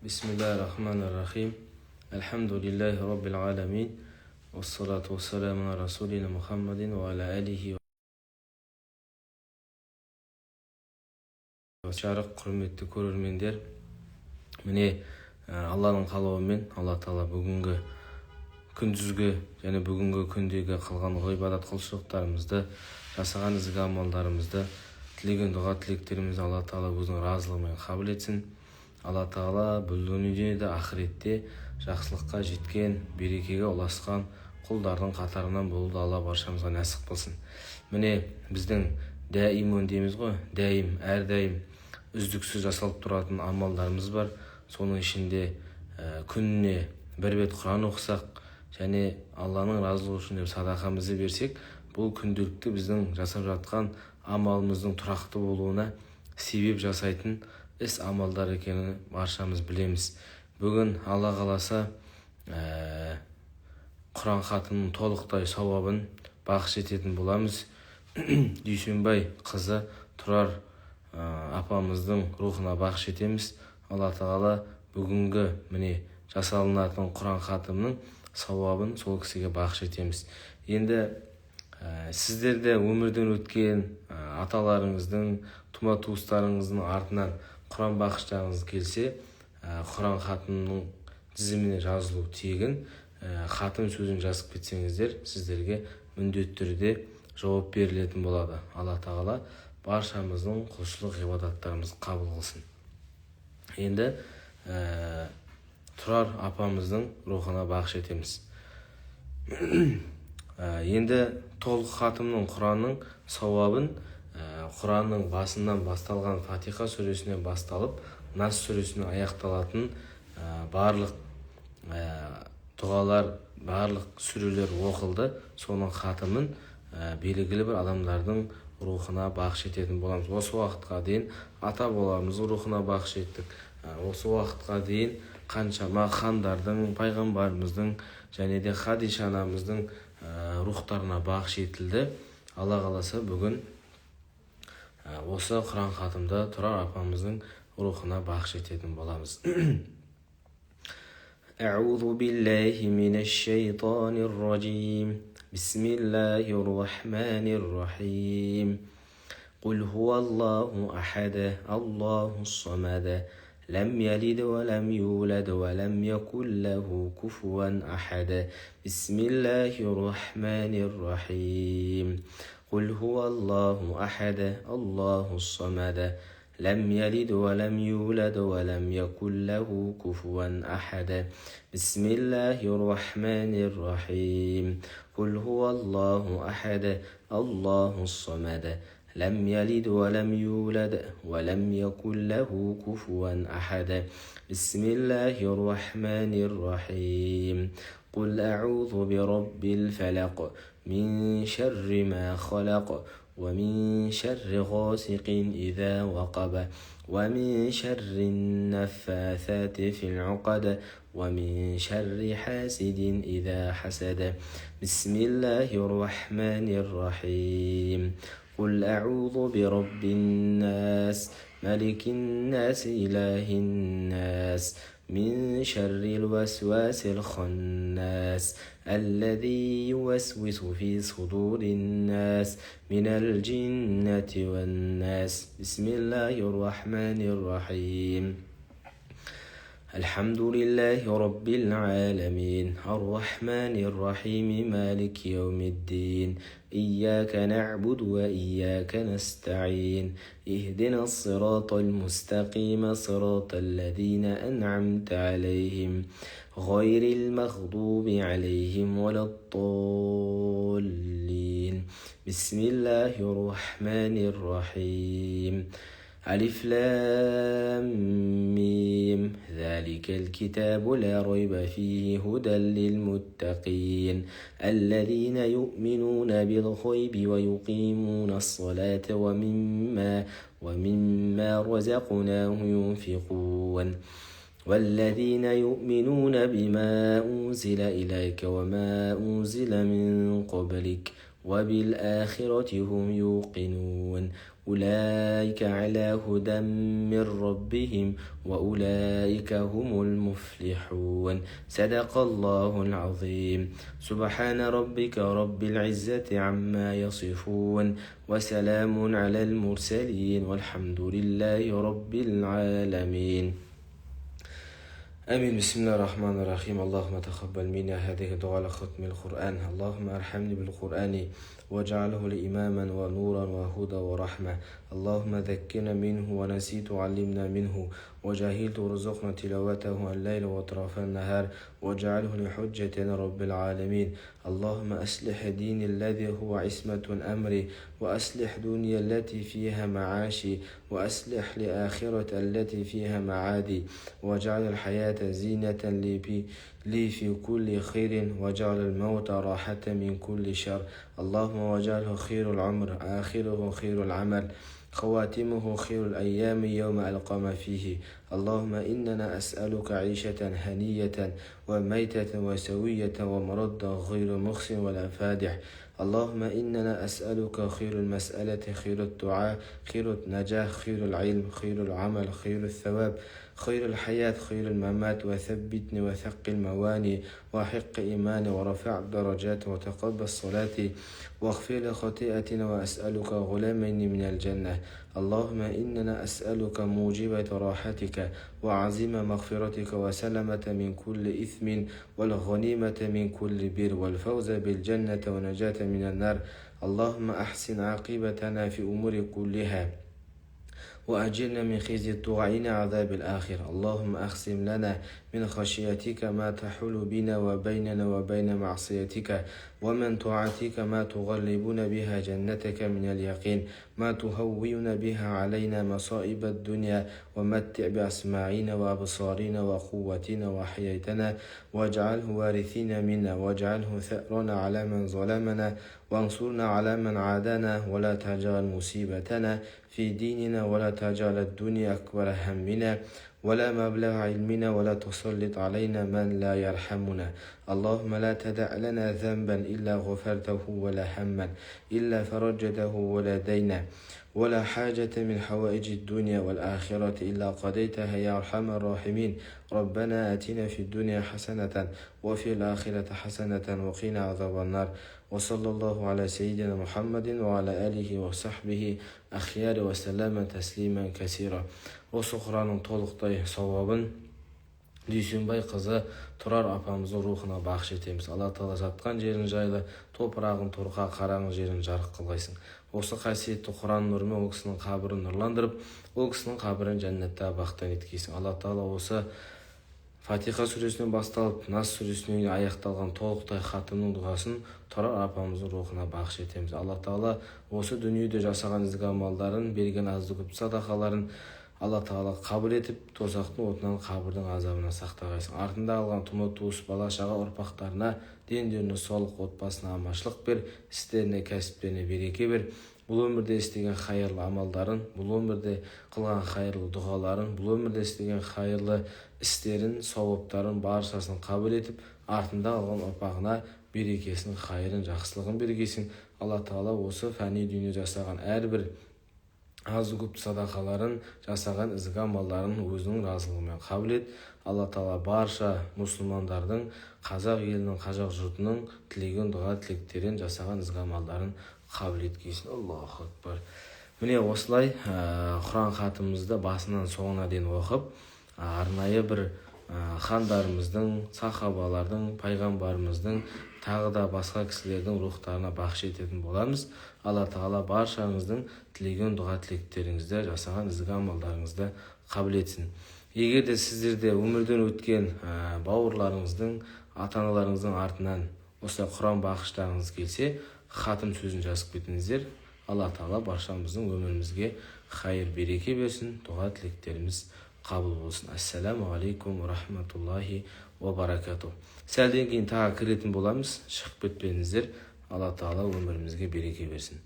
Bismillahirrahmanirrahim. Elhamdülillahi Rabbil alamin. Vessalatu vesselamu ala Rasulina Muhammedin ve ala alihi ve şarık құрметті көрермендер. Міне Алланың қалауымен Алла Тағала бүгінгі күндізгі және бүгінгі күндегі қылған ғибадат құлшылықтарымызды, жасаған ізгі амалдарымызды, тілеген дұға тілектерімізді Алла Тағала өзінің разылығымен қабыл етсін. Алла Тағала бұл дүниеде де ақыретте жақсылыққа жеткен, берекеге ұласқан құлдардың қатарынан болуды Алла баршамызға нәсіп қылсын. Міне біздің дәйім дейміз ғой, әрдайым үздіксіз жасалып тұратын амалдарымыз бар. Соның ішінде күніне бір бет Құран оқысақ және Алланың разылығы үшін деп садақамызды берсек, бұл күнделікті біздің жасап жатқан амалымыздың тұрақты болуына себеп жасайтын іс амалдар екенін баршамыз білеміз. Бүгін Алла қаласа Құран хатының толықтай сауабын бақыш ететін боламыз. Дүйсенбай қызы Тұрар апамыздың рухына бақыш етеміз. Алла Тағала бүгінгі міне жасалынатын Құран хатымның сауабын сол кісіге бақыш етеміз. Енді сіздер де өмірден өткен аталарыңыздың, тума туыстарыңыздың артынан Құран бағыштағыңыз келсе, Құран хатымның тізіміне жазылу тегін. Хатым сөзін жазып кетсеңіздер, сіздерге міндетті түрде жауап берілетін болады. Алла Тағала баршамыздың құлшылық ғибадаттарымызды қабыл қылсын. Енді Тұрар апамыздың рухына бақыш етеміз. Енді толық хатымның Құранның сауабын Құранның басынан басталған Фатиха сүресінен басталып, Нас сүресінен аяқталатын барлық дұғалар, барлық сүрелер оқылды. Соның хатымын белгілі бір адамдардың рухына бақыш ететін боламыз. Осы уақытқа дейін ата бабамыздың рухына бақыш еттік. Осы уақытқа дейін қаншама хандардың, пайғамбарымыздың және де Хадиша анамыздың рухтарына бақыш етілді. Алла қаласа бүгін осы Құран хатымда Тұрар апамыздың рухына бақыш ететін боламыз. Аузу биллахи минаш шайтанир раджим. Бисмиллахир рахманир рахим. Қул хуаллаху ахад, Аллахус самад. لم يلد ولم يولد ولم يكن له كفوا أحد بسم الله الرحمن الرحيم قل هو الله أحد الله الصمد لم يلد ولم يولد ولم يكن له كفوا أحد بسم الله الرحمن الرحيم قل هو الله أحد الله الصمد لم يلد ولم يولد ولم يكن له كفوا أحد بسم الله الرحمن الرحيم قل أعوذ برب الفلق من شر ما خلق ومن شر غاسق إذا وقب ومن شر النفاثات في العقد ومن شر حاسد إذا حسد بسم الله الرحمن الرحيم قل أعوذ برب الناس ملك الناس إله الناس من شر الوسواس الخناس الذي يوسوس في صدور الناس من الجنة والناس بسم الله الرحمن الرحيم الحمد لله رب العالمين الرحمن الرحيم مالك يوم الدين إياك نعبد وإياك نستعين اهدنا الصراط المستقيم صراط الذين أنعمت عليهم غير المغضوب عليهم ولا الضالين بسم الله الرحمن الرحيم ألف لام ميم ذلك الكتاب لا ريب فيه هدى للمتقين الذين يؤمنون بالغيب ويقيمون الصلاة ومما رزقناهم ينفقون والذين يؤمنون بما أنزل إليك وما أنزل من قبلك وبالآخرة هم يوقنون أولئك على هدى من ربهم وأولئك هم المفلحون. صدق الله العظيم. سبحان ربك رب العزة عما يصفون وسلام على المرسلين والحمد لله رب العالمين. آمين. بسم الله الرحمن الرحيم. اللهم تقبل منا هذه الدعاء لختم القرآن. اللهم ارحمني بالقرآن واجعله لي إماما ونورا وهدى ورحمة. اللهم ذكرنا منه ونسيت علمنا منه وجهلت رزقنا تلاوته الليل وأطراف النهار واجعله لحجة رب العالمين. اللهم أصلح ديني الذي هو عصمة أمري وأصلح دنيا التي فيها معاشي وأصلح لآخرة التي فيها معادي واجعل الحياة زينة لي في كل خير واجعل الموت راحة من كل شر. اللهم واجعله خير العمر آخره خير العمل خواتمه خير الأيام يوم ألقى فيه. اللهم إننا أسألك عيشة هنية وميتة وسوية ومرضى غير مخزٍ ولا فادح. اللهم إننا أسألك خير المسألة خير الدعاء خير النجاح خير العلم خير العمل خير الثواب خير الحياة خير الممات وثبتني وثقل مواني وحق إيماني ورفع درجات وتقبل صلاتي واغفر لي خطيئتنا وأسألك غلامين من الجنة. اللهم إننا أسألك موجبة راحتك وعزيم مغفرتك وسلامة من كل إثم والغنيمة من كل بر والفوز بالجنة ونجاة من النار. اللهم أحسن عاقبتنا في أمور كلها وأجرنا من خزي الطاغين عذاب الآخرة. اللهم أقسم لنا من خشيتك ما تحول بنا وبيننا وبين معصيتك ومن طاعتك ما تغلبون بها جنتك من اليقين ما تهون بها علينا مصائب الدنيا ومتع بأسماعنا وأبصارنا وقوتنا وحياتنا واجعله وارثين منا واجعله ثأرنا على من ظلمنا وانصرنا على من عادانا ولا تجعل مصيبتنا في ديننا ولا تجعل الدنيا أكبر همنا ولا مبلغ علمنا ولا تسلط علينا من لا يرحمنا. اللهم لا تدع لنا ذنبا إلا غفرته ولا هما إلا فرجته ولا دينا ولا حاجة من حوائج الدنيا والآخرة إلا قضيتها يا أرحم الراحمين. ربنا آتنا في الدنيا حسنة وفي الآخرة حسنة وقنا عذاب النار. وصلى الله على سيدنا محمد وعلى آله وصحبه أخيار وسلم تسليما كثيرا. Осы Құранның толықтай сауабын Дүйсенбай қызы Тұрар апамыздың рухына бақыш етеміз. Алла Тағала жатқан жерін жайлы, топырағын торқа, қараңғы жерін жарық қылғайсың. Осы қасиетті Құран нұрымен ол кісінің қабірін нұрландырып, ол кісінің қабірін жәннатта бақтан еткейсің. Алла Тағала осы Фатиха сүресінен басталып Нас сүресіне аяқталған толықтай хатымның дұғасын Тұрар апамыздың рухына бақыш етеміз. Алла Тағала осы дүниеде жасаған ізгі амалдарын, берген азды көп садақаларын Алла Тағала қабыл етіп, тозақтың отынан қабірдің азабына сақтағайсың. Артында алған тума туыс бала шаға ұрпақтарына, дендеріне саулық, отбасына аманшылық бер, істеріне, кәсіптеріне береке бер. Бұл өмірде істеген хайырлы амалдарын, бұл өмірде қылған хайырлы дұғаларын, бұл өмірде істеген хайырлы істерін, сауаптарын баршасын қабыл етіп, артында алған ұрпағына берекесін, хайырын, жақсылығын бергейсің. Алла Тағала осы фәни дүние жасаған әрбір аз көп садақаларын, жасаған ізгі амалдарын өзінің разылығымен қабыл ет. Алла Тағала барша мұсылмандардың, қазақ елінің, қазақ жұртының тілеген дұға тілектерін, жасаған ізгі амалдарын қабыл еткейсін. Аллаху акбар. Міне осылай Құран хатымызды басынан соңына дейін оқып, арнайы бір хандарымыздың, сахабалардың, пайғамбарымыздың, тағы да басқа кісілердің рухтарына бақыш ететін боламыз. Алла Тағала баршаңыздың тілеген дұға тілектеріңізді, жасаған ізгі амалдарыңызды қабыл етсін. Егер де сіздерде өмірден өткен бауырларыңыздың, ата-аналарыңыздың артынан осылай Құран бағыштағыңыз келсе, хатым сөзін жазып кетіңіздер. Алла Тағала баршамыздың өмірімізге хайыр береке берсін, дұға тілектеріміз қабыл болсын. Ассаламу алейкум рахматуллахи ва баракату. Сәлден кейін тағы кіретін боламыз, шығып кетпеңіздер. Алла Тағала өмірімізге береке берсін.